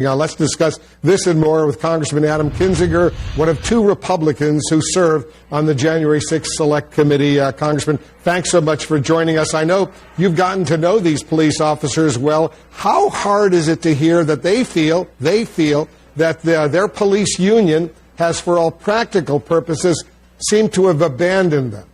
Now, let's discuss this and more with Congressman Adam Kinzinger, one of two Republicans who served on the January 6th Select Committee. Congressman, thanks so much for joining us. I know you've gotten to know these police officers well. How hard is it to hear that they feel that their police union has, for all practical purposes, seemed to have abandoned them?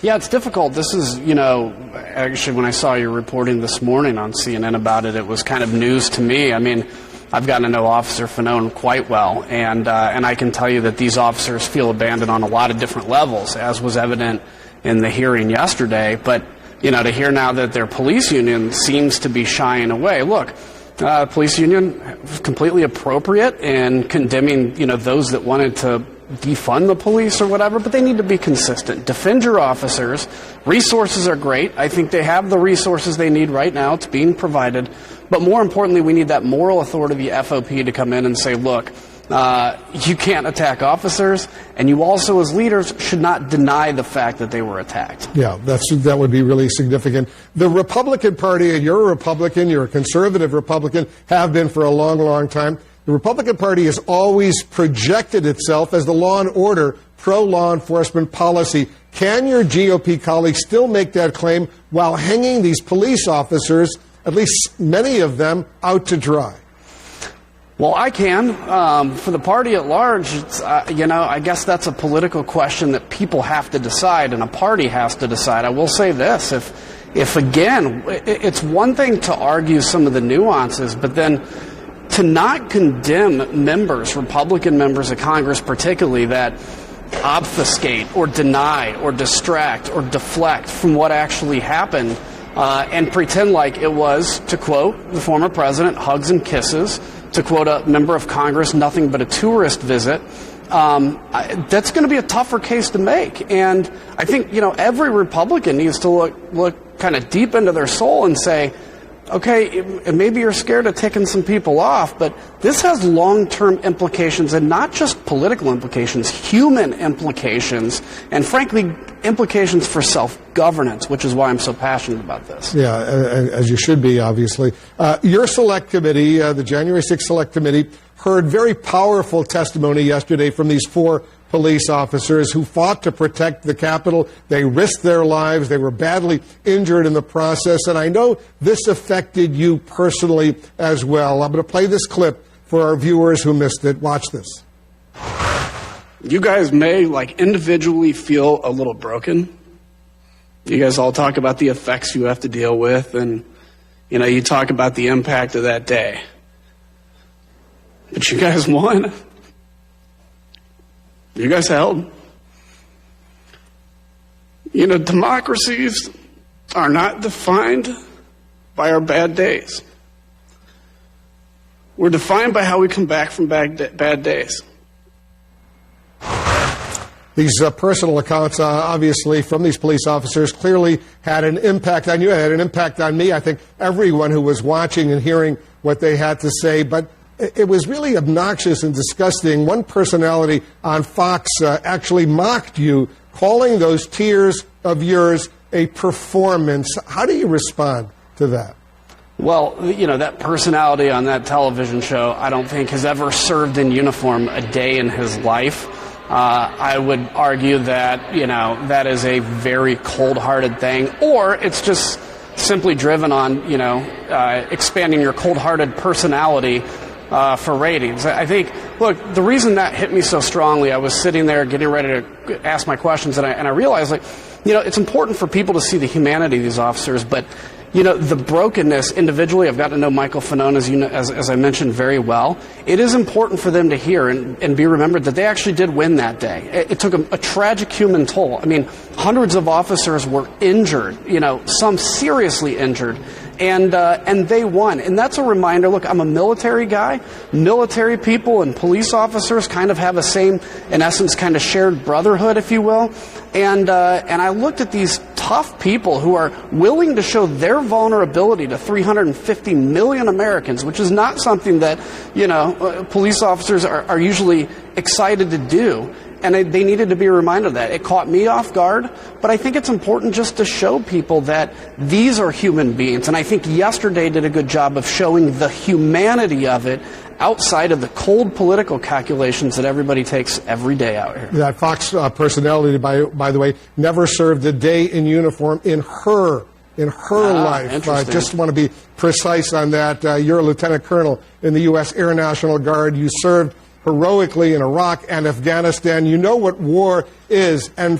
Yeah, it's difficult. This is, actually when I saw your reporting this morning on CNN about it, it was kind of news to me. I mean, I've gotten to know Officer Fanone quite well, and I can tell you that these officers feel abandoned on a lot of different levels, as was evident in the hearing yesterday. But, to hear now that their police union seems to be shying away. Look, police union was completely appropriate in condemning, those that wanted to defund the police or whatever, but they need to be consistent. Defend your officers. Resources are great. I think they have the resources they need right now. It's being provided. But more importantly, we need that moral authority, the FOP, to come in and say, look, you can't attack officers, and you also, as leaders, should not deny the fact that they were attacked. Yeah, that would be really significant. The Republican Party, and you're a Republican, you're a conservative Republican, have been for a long, long time. The Republican Party has always projected itself as the law and order, pro-law enforcement policy. Can your GOP colleagues still make that claim while hanging these police officers, at least many of them, out to dry? Well, I can. For the party at large, it's, I guess that's a political question that people have to decide, and a party has to decide. I will say this, if again, it's one thing to argue some of the nuances, but then to not condemn members, Republican members of Congress particularly, that obfuscate or deny or distract or deflect from what actually happened and pretend like it was, to quote the former president, hugs and kisses, to quote a member of Congress, nothing but a tourist visit, that's going to be a tougher case to make. And I think, every Republican needs to look kind of deep into their soul and say, okay, maybe you're scared of taking some people off, but this has long-term implications, and not just political implications, human implications, and frankly, implications for self-governance, which is why I'm so passionate about this. Yeah, as you should be, obviously. Your Select Committee, the January 6th Select Committee, heard very powerful testimony yesterday from these four police officers who fought to protect the Capitol. They risked their lives. They were badly injured in the process. And I know this affected you personally as well. I'm going to play this clip for our viewers who missed it. Watch this. You guys may, individually feel a little broken. You guys all talk about the effects you have to deal with, and, you talk about the impact of that day. But you guys won. You guys held. Democracies are not defined by our bad days. We're defined by how we come back from bad days. These personal accounts, obviously, from these police officers clearly had an impact on you. It had an impact on me. I think everyone who was watching and hearing what they had to say. But it was really obnoxious and disgusting. One personality on Fox actually mocked you, calling those tears of yours a performance. How do you respond to that? Well, that personality on that television show, I don't think has ever served in uniform a day in his life. I would argue that, that is a very cold-hearted thing, or it's just simply driven on, expanding your cold-hearted personality for ratings. I think, look, the reason that hit me so strongly, I was sitting there getting ready to ask my questions, and I realized, it's important for people to see the humanity of these officers, but, the brokenness individually. I've gotten to know Michael Fanone, as I mentioned, very well. It is important for them to hear and be remembered that they actually did win that day. It took a tragic human toll. I mean, hundreds of officers were injured, some seriously injured. And they won. And that's a reminder. Look, I'm a military guy. Military people and police officers kind of have a same, in essence, kind of shared brotherhood, if you will. And I looked at these tough people who are willing to show their vulnerability to 350 million Americans, which is not something that, police officers are usually excited to do. And they needed to be reminded of that. It caught me off guard, but I think it's important just to show people that these are human beings. And I think yesterday did a good job of showing the humanity of it outside of the cold political calculations that everybody takes every day out here. That Fox personality, by the way, never served a day in uniform in her life. I just want to be precise on that. You're a lieutenant colonel in the U.S. Air National Guard. You served heroically in Iraq and Afghanistan. You know what war is, and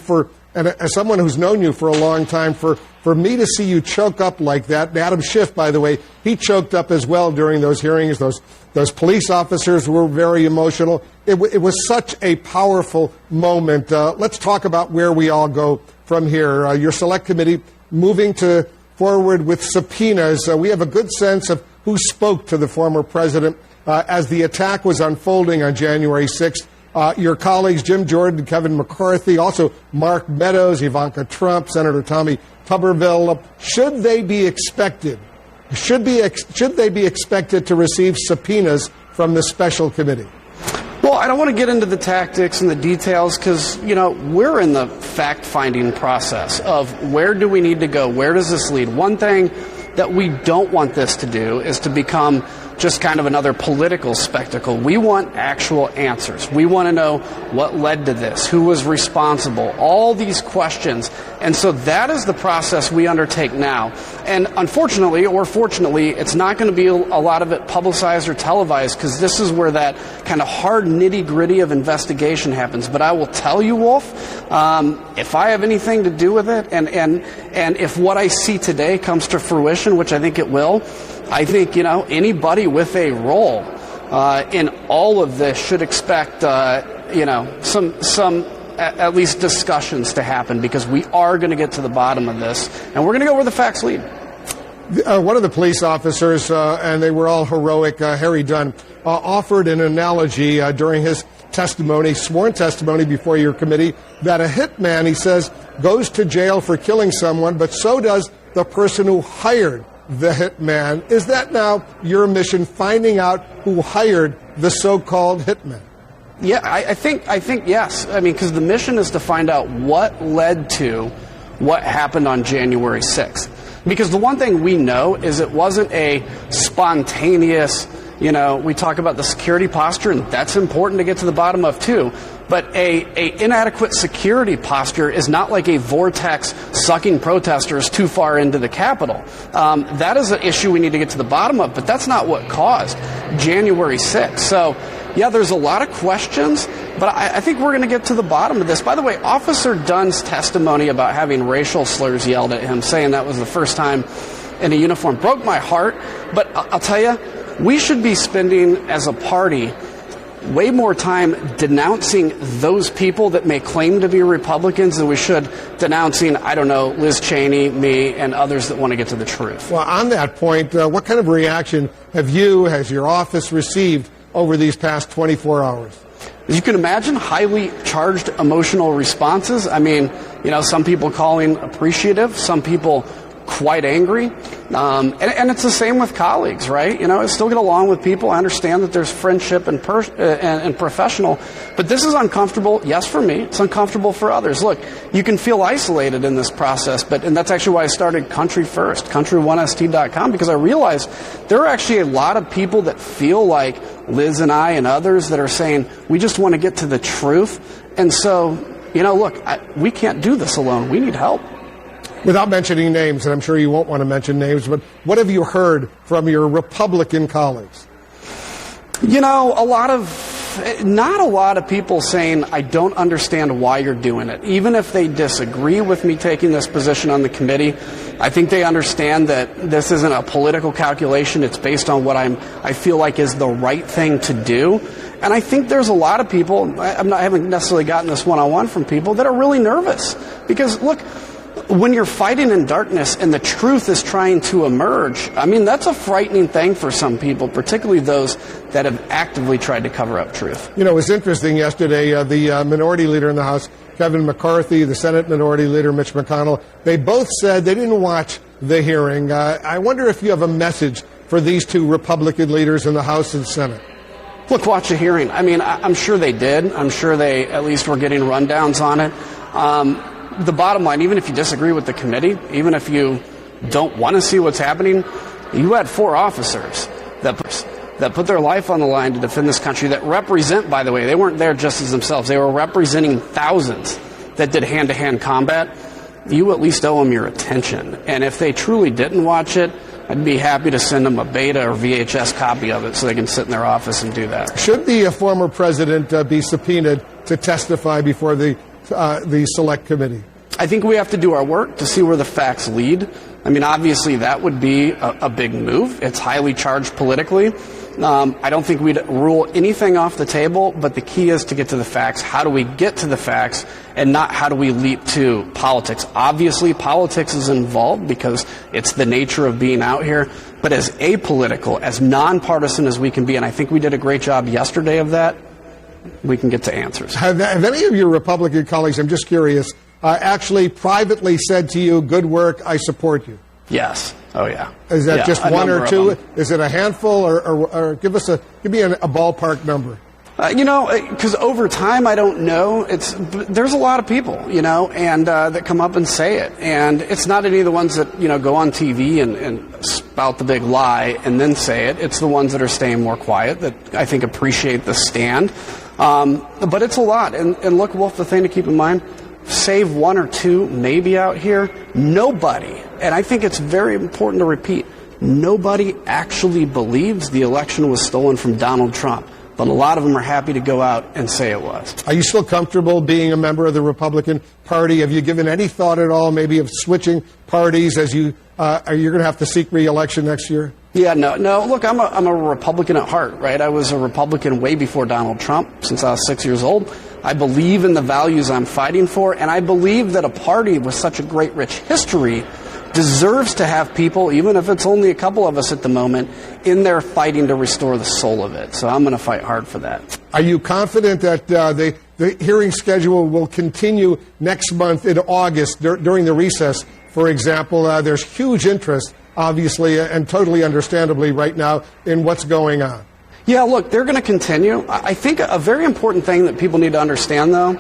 as someone who's known you for a long time, for me to see you choke up like that, and Adam Schiff, by the way, he choked up as well during those hearings. Those police officers were very emotional. It was such a powerful moment. Let's talk about where we all go from here. Your select committee moving forward with subpoenas. We have a good sense of who spoke to the former president as the attack was unfolding on January 6th. Your colleagues, Jim Jordan, Kevin McCarthy, also Mark Meadows, Ivanka Trump, Senator Tommy Tuberville, should they be expected to receive subpoenas from the special committee? Well, I don't want to get into the tactics and the details because, we're in the fact-finding process of where do we need to go? Where does this lead? One thing that we don't want this to do is to become just kind of another political spectacle. We want actual answers. We want to know what led to this, who was responsible, all these questions. And so that is the process we undertake now. And unfortunately, or fortunately, it's not going to be a lot of it publicized or televised because this is where that kind of hard nitty-gritty of investigation happens. But I will tell you, Wolf, if I have anything to do with it and if what I see today comes to fruition, which I think it will, I think, anybody with a role in all of this should expect, some at least discussions to happen because we are going to get to the bottom of this and we're going to go where the facts lead. One of the police officers, and they were all heroic, Harry Dunn, offered an analogy during his testimony, sworn testimony before your committee, that a hitman, he says, goes to jail for killing someone, but so does the person who hired the hitman. Is that now your mission, finding out who hired the so-called hitman? Yeah, I think yes. I mean, because the mission is to find out what led to what happened on January 6th. Because the one thing we know is it wasn't a spontaneous, we talk about the security posture, and that's important to get to the bottom of too. But a inadequate security posture is not like a vortex sucking protesters too far into the Capitol. That is an issue we need to get to the bottom of, but that's not what caused January 6th. So, yeah, there's a lot of questions, but I think we're going to get to the bottom of this. By the way, Officer Dunn's testimony about having racial slurs yelled at him, saying that was the first time in a uniform, broke my heart. But I'll tell you, we should be spending, as a party, way more time denouncing those people that may claim to be Republicans than we should denouncing, Liz Cheney, me, and others that want to get to the truth. Well, on that point, what kind of reaction has your office received over these past 24 hours? As you can imagine, highly charged emotional responses. I mean, some people calling appreciative, some people quite angry. And it's the same with colleagues, right? I still get along with people. I understand that there's friendship and professional, but this is uncomfortable. Yes, for me, it's uncomfortable for others. Look, you can feel isolated in this process, and that's actually why I started Country First, country1st.com, because I realized there are actually a lot of people that feel like Liz and I and others that are saying, we just want to get to the truth. And so, look, we can't do this alone. We need help. Without mentioning names, and I'm sure you won't want to mention names, but what have you heard from your Republican colleagues? Not a lot of people saying, I don't understand why you're doing it. Even if they disagree with me taking this position on the committee, I think they understand that this isn't a political calculation. It's based on what I feel like is the right thing to do. And I think there's a lot of people, I haven't necessarily gotten this one-on-one from people, that are really nervous. Because, look, when you're fighting in darkness and the truth is trying to emerge, that's a frightening thing for some people, particularly those that have actively tried to cover up truth. It was interesting yesterday, the minority leader in the House, Kevin McCarthy, the Senate minority leader, Mitch McConnell, they both said they didn't watch the hearing. I wonder if you have a message for these two Republican leaders in the House and Senate. Look, watch the hearing. I mean, I'm sure they did. I'm sure they at least were getting rundowns on it. The bottom line, even if you disagree with the committee, even if you don't want to see what's happening, you had 4 officers that put their life on the line to defend this country, that represent, by the way, they weren't there just as themselves. They were representing thousands that did hand-to-hand combat. You at least owe them your attention. And if they truly didn't watch it, I'd be happy to send them a beta or VHS copy of it so they can sit in their office and do that. Should the former president be subpoenaed to testify before the select committee? I think we have to do our work to see where the facts lead. I mean, obviously, that would be a big move. It's highly charged politically. I don't think we'd rule anything off the table, but the key is to get to the facts. How do we get to the facts and not how do we leap to politics? Obviously, politics is involved because it's the nature of being out here, but as apolitical, as nonpartisan as we can be, and I think we did a great job yesterday of that, we can get to answers. Have any of your Republican colleagues, I'm just curious, actually privately said to you, good work, I support you? Yes. Oh, yeah. Is that just one or two? Is it a handful, or give me a ballpark number? Because over time, I don't know. There's a lot of people, and that come up and say it. And it's not any of the ones that, go on TV and spout the big lie and then say it. It's the ones that are staying more quiet that I think appreciate the stand. But it's a lot. And look, Wolf, the thing to keep in mind, save 1 or 2 maybe out here, nobody, and I think it's very important to repeat, nobody actually believes the election was stolen from Donald Trump. But a lot of them are happy to go out and say it was. Are you still comfortable being a member of the Republican Party? Have you given any thought at all maybe of switching parties as you are you going to have to seek re-election next year? Yeah, no. Look, I'm a Republican at heart, right? I was a Republican way before Donald Trump, since I was 6 years old. I believe in the values I'm fighting for, and I believe that a party with such a great, rich history deserves to have people, even if it's only a couple of us at the moment, in there fighting to restore the soul of it. So I'm going to fight hard for that. Are you confident that the hearing schedule will continue next month in August during the recess? For example, there's huge interest, obviously, and totally understandably right now in what's going on. Yeah, look, they're going to continue. I think a very important thing that people need to understand, though,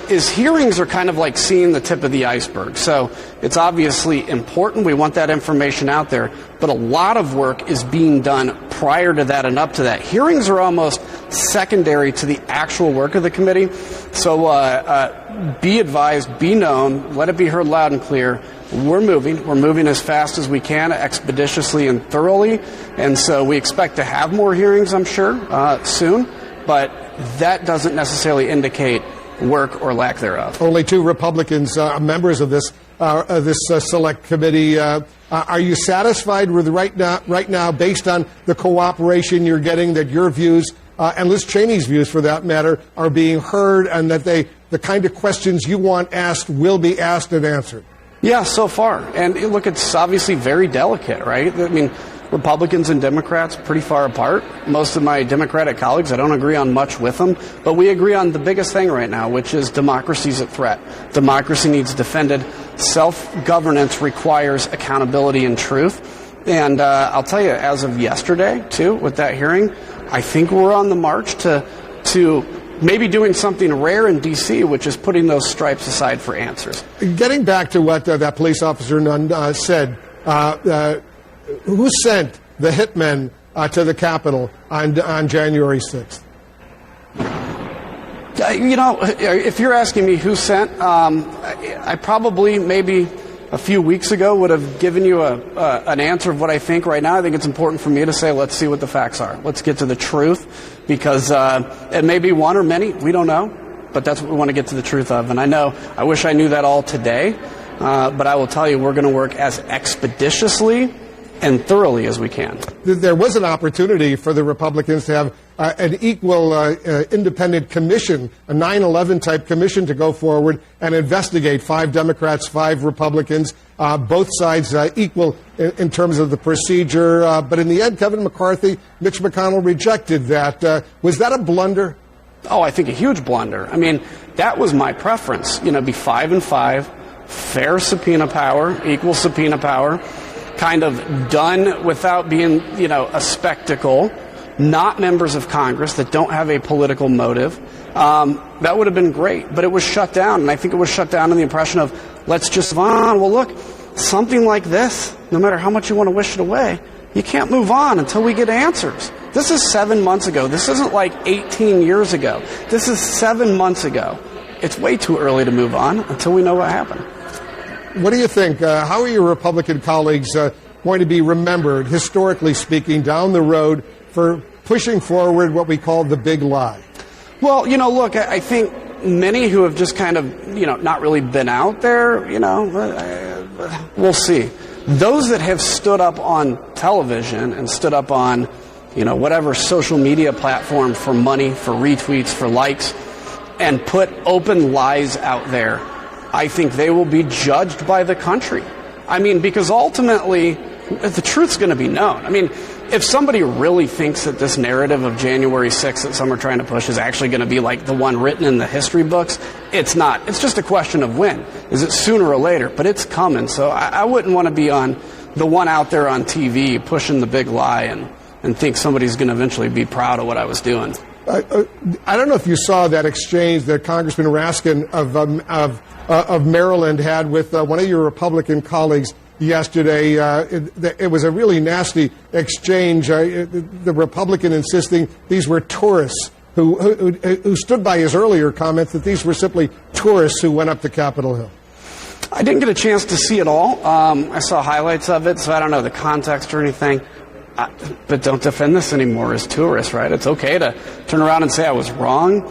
is hearings are kind of like seeing the tip of the iceberg. So it's obviously important. We want that information out there. But a lot of work is being done prior to that and up to that. Hearings are almost secondary to the actual work of the committee. So be advised, be known, let it be heard loud and clear. We're moving. We're moving as fast as we can, expeditiously and thoroughly. And so we expect to have more hearings, I'm sure, soon. But that doesn't necessarily indicate work or lack thereof. Only 2 Republicans, members of this select committee. Are you satisfied with right now, based on the cooperation you're getting, that your views and Liz Cheney's views, for that matter, are being heard, and that the kind of questions you want asked will be asked and answered? Yeah, so far. And look, it's obviously very delicate, right? I mean, Republicans and Democrats pretty far apart. Most of my Democratic colleagues, I don't agree on much with them, but we agree on the biggest thing right now, which is democracy's at threat. Democracy needs defended. Self-governance requires accountability and truth. And I'll tell you, as of yesterday, too, with that hearing, I think we're on the march to maybe doing something rare in D.C., which is putting those stripes aside for answers. Getting back to what that police officer said, who sent the hitmen to the Capitol on January 6th? If you're asking me who sent, I probably maybe a few weeks ago would have given you an answer of what I think right now. I think it's important for me to say, let's see what the facts are. Let's get to the truth, because it may be one or many. We don't know, but that's what we want to get to the truth of. And I wish I knew that all today, but I will tell you, we're going to work as expeditiously and thoroughly as we can. There was an opportunity for the Republicans to have an equal independent commission, a 9/11 type commission, to go forward and investigate 5 Democrats, 5 Republicans, both sides equal in terms of the procedure. But in the end, Kevin McCarthy, Mitch McConnell rejected that. Was that a blunder? Oh, I think a huge blunder. I mean, that was my preference. Be 5 and 5, fair subpoena power, equal subpoena power, kind of done without being, a spectacle. not members of Congress, that don't have a political motive, that would have been great. But it was shut down, and I think it was shut down in the impression of, let's just move on. Well, look, something like this, no matter how much you want to wish it away, you can't move on until we get answers. This is 7 months ago. This isn't like 18 years ago. This is 7 months ago. It's way too early to move on until we know what happened. What do you think? How are your Republican colleagues going to be remembered, historically speaking, down the road for pushing forward what we call the big lie? Well, look, I think many who have just kind of, not really been out there, we'll see. Those that have stood up on television and stood up on, whatever social media platform for money, for retweets, for likes, and put open lies out there, I think they will be judged by the country. I mean, because ultimately, the truth's going to be known. I mean, if somebody really thinks that this narrative of January 6th that some are trying to push is actually going to be like the one written in the history books, it's not. It's just a question of when. Is it sooner or later? But it's coming. So I wouldn't want to be on the one out there on TV pushing the big lie and think somebody's going to eventually be proud of what I was doing. I don't know if you saw that exchange that Congressman Raskin of Maryland had with one of your Republican colleagues yesterday. It was a really nasty exchange. The Republican insisting these were tourists who stood by his earlier comments that these were simply tourists who went up to Capitol Hill. I didn't get a chance to see it all. I saw highlights of it, so I don't know the context or anything. But don't defend this anymore as tourists, right? It's okay to turn around and say I was wrong,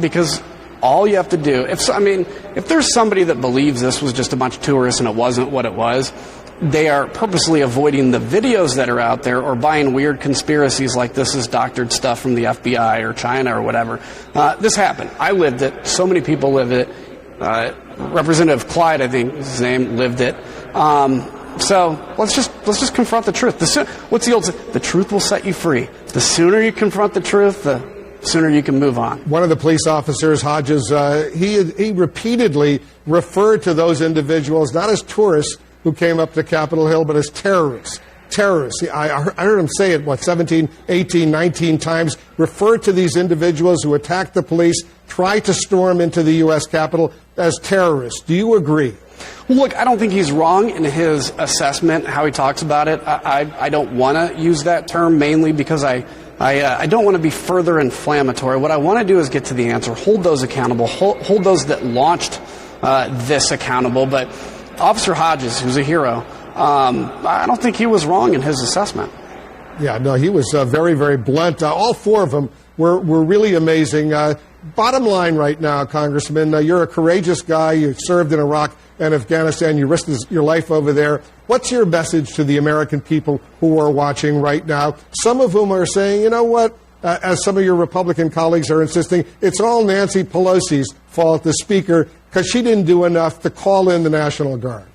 because all you have to do, if there's somebody that believes this was just a bunch of tourists and it wasn't what it was, they are purposely avoiding the videos that are out there or buying weird conspiracies like this is doctored stuff from the FBI or China or whatever. This happened. I lived it. So many people lived it. Representative Clyde, I think his name, lived it. So let's just confront the truth. What's the old saying? The truth will set you free. The sooner you confront the truth, the sooner you can move on. One of the police officers, Hodges, he repeatedly referred to those individuals not as tourists who came up to Capitol Hill, but as terrorists. Terrorists. I heard him say it, 17, 18, 19 times, referred to these individuals who attacked the police, tried to storm into the U.S. Capitol as terrorists. Do you agree? Well, look, I don't think he's wrong in his assessment, how he talks about it. I don't want to use that term mainly because I don't want to be further inflammatory. What I want to do is get to the answer, hold those accountable, hold those that launched this accountable. But Officer Hodges, who's a hero, I don't think he was wrong in his assessment. Yeah, no, he was very, very blunt. All four of them were really amazing. Bottom line right now, Congressman, you're a courageous guy. You served in Iraq and Afghanistan. You risked your life over there. What's your message to the American people who are watching right now? Some of whom are saying, you know what, as some of your Republican colleagues are insisting, it's all Nancy Pelosi's fault, the Speaker, because she didn't do enough to call in the National Guard.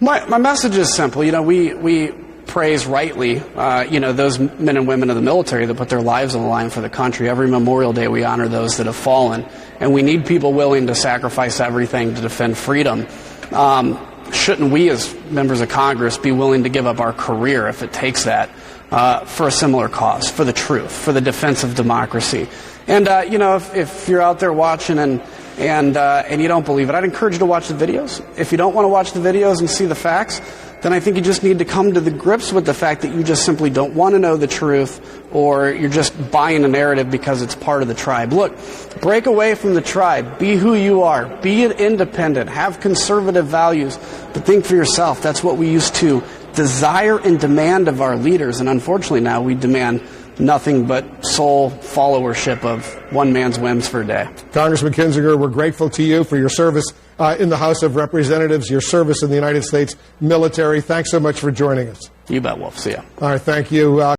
My message is simple. We praise rightly, those men and women of the military that put their lives on the line for the country. Every Memorial Day we honor those that have fallen, and we need people willing to sacrifice everything to defend freedom. Shouldn't we as members of Congress be willing to give up our career if it takes that for a similar cause, for the truth, for the defense of democracy? And, if you're out there watching and you don't believe it, I'd encourage you to watch the videos. If you don't want to watch the videos and see the facts, then I think you just need to come to the grips with the fact that you just simply don't want to know the truth, or you're just buying a narrative because it's part of the tribe. Look, break away from the tribe. Be who you are. Be independent. Have conservative values. But think for yourself. That's what we used to desire and demand of our leaders. And unfortunately now we demand nothing but sole followership of one man's whims for a day. Congressman Kinzinger, we're grateful to you for your service in the House of Representatives, your service in the United States military. Thanks so much for joining us. You bet, Wolf. See ya. All right, thank you.